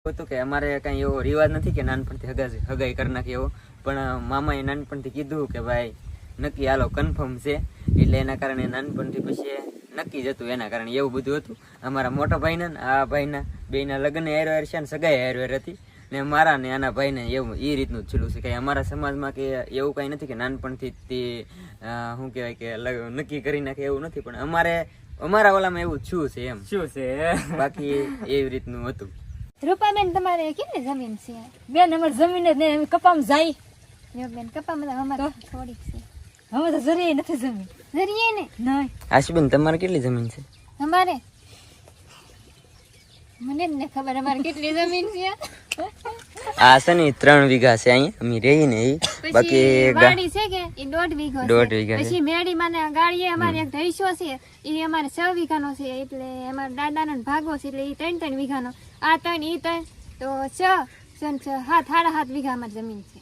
હતું કે અમારે કઈ એવો રિવાજ નથી કે નાનપણથી હગાઈ કરી નાખી એવો, પણ મામાએ નાનપણથી કીધું કે ભાઈ નક્કી હાલો કન્ફર્મ છે, એટલે એના કારણે નાનપણથી પછી નક્કી જ હતું, એના કારણે એવું બધું હતું. અમારા મોટા ભાઈના આ ભાઈના બેના લગ્ન હેરવેર છે ને સગાઈ હેરવેર હતી, ને મારા ને આના ભાઈને એવું એ રીતનું જ છેલ્લું છે. કે અમારા સમાજમાં કે એવું કઈ નથી કે નાનપણથી તે શું કહેવાય કે નક્કી કરી નાખે એવું નથી, પણ અમારા ઓલામાં એવું શું છે એમ શું છે, બાકી એવી રીતનું હતું. રૂપાબેન તમારે કેટલી જમીન છે? બેન અમારે જમીન જ નહીં, અમે કપામાં જાય. જો બેન કપામાં અમારે થોડીક છે, હવે તો જરીએ નથી જમીન. જરીએ ને નહીં. આશુબેન તમારે કેટલી જમીન છે? અમારે મને જ ને ખબર અમારે કેટલી જમીન છે. આ છે ને 3 વીઘા છે અહીંયા અમે રહી ને એ, બાકી ગાડી છે કે એ 1.5 વીઘો છે. 1.5 વીઘા. પછી મેડી માને ગાડીએ અમારે એક ઢૈસો છે, એ અમારે 6 વીઘાનો છે, એટલે અમારા દાદાનો ભાગો છે, એટલે એ 3 વીઘાનો. આ 3 ઈ 3 તો 6 7 વીઘા અમારી જમીન છે.